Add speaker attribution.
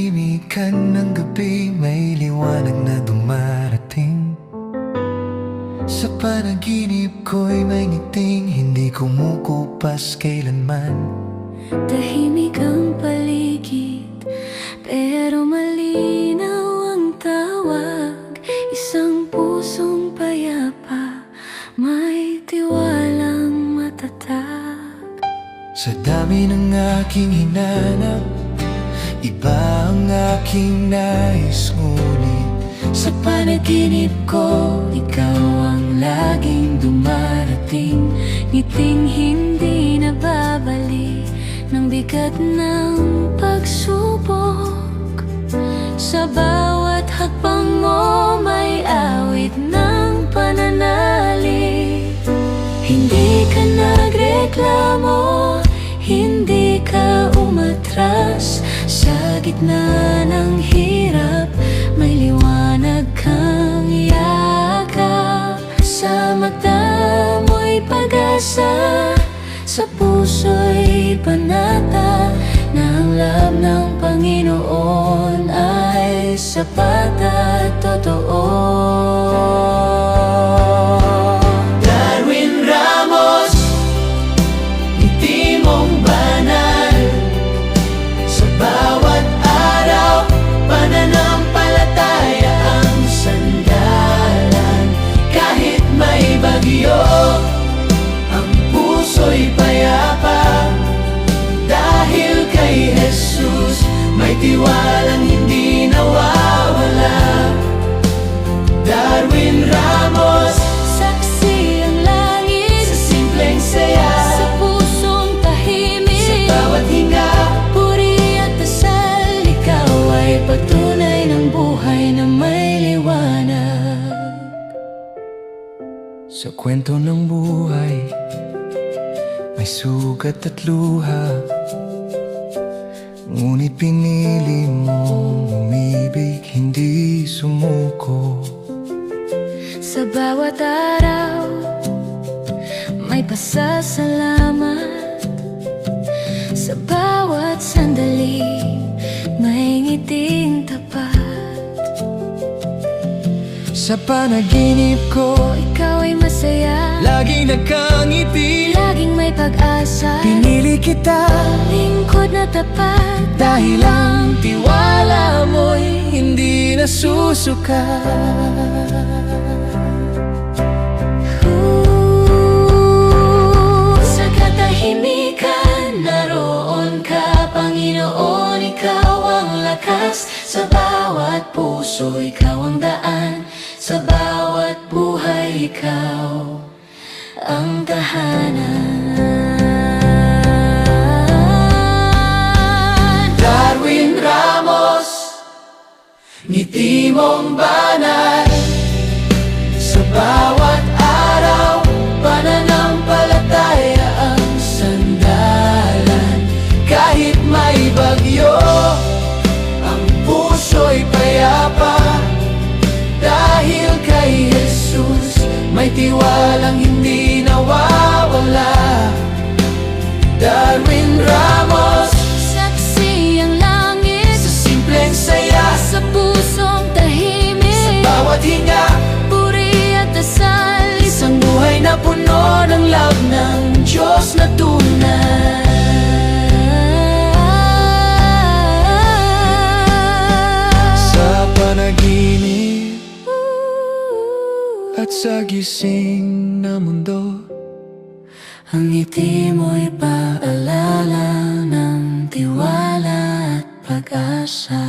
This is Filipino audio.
Speaker 1: katahimikan ng gabi, may liwanag na dumarating. Sa panaginip ko'y may ngiting, hindi kumukupas kailanman.
Speaker 2: Tahimik ang paligid, pero malinaw ang tawag. Isang pusong payapa, may tiwalang matatag.
Speaker 1: Sa dami ng aking hinanap, iba ang aking nais, ngunit sa panaginip ko, ikaw ang laging dumarating.
Speaker 2: Ngiting hindi nababalik ng bigat ng pagsubok. Sa bawat hakbang mo may awit ng pananalig. Hindi ka nagreklamo, hindi ka umatras. Sa gitna ng hirap, may liwanag kang yakap. Sa mata mo'y pag-asa, sa puso'y panata, na ang love ng Panginoon ay sapat at totoo.
Speaker 1: Darwin Ramos, ngiti mong banal. Sa bawat araw, pananampalataya ang sandalan. Kahit may bagyo, ang puso'y payapa. Dahil kay Jesus, may tiwalang hindi nawawala. Darwin Ramos,
Speaker 2: Saksi ang langit
Speaker 1: sa simpleng saya,
Speaker 2: sa pusong tahimik.
Speaker 1: sa bawat hinga,
Speaker 2: Puri at dasal, ikaw ay patunay ng buhay na may liwanag.
Speaker 1: sa kwento ng buhay, may sugat at luha. Ngunit pinili mong umibig, hindi sumuko.
Speaker 2: Sa bawat araw, may pasasalamat. Sa bawat sandali, may ngiting tapat.
Speaker 1: Sa panaginip ko,
Speaker 2: Ikaw ay masaya,
Speaker 1: laging nakangiti.
Speaker 2: laging may pag-asa.
Speaker 1: Pinili kita
Speaker 2: Lingkod na tapat,
Speaker 1: dahil ang tiwala mo'y hindi nasusuka.
Speaker 2: Sa katahimikan, naroon ka, Panginoon, ikaw ang lakas. Sa bawat puso, ikaw ang daan. Sa bawat buhay, ikaw ang tahanan.
Speaker 1: Darwin Ramos, ngiti mong banal. Sa bawat araw, pananampalataya ang sandalan. Kahit may bagyo, ang puso'y payapa. Dahil kay Jesus, may tiwalang hindi nawawala. Darwin Ramos,
Speaker 2: Saksi ang langit
Speaker 1: sa simpleng saya,
Speaker 2: sa pusong tahimik.
Speaker 1: bawat hinga,
Speaker 2: Puri at dasal,
Speaker 1: isang buhay na puno ng love ng Diyos na tunay. Sa panaginip at sa gising na mundo,
Speaker 2: ang ngiti mo'y paalala ng tiwala at pag-asa.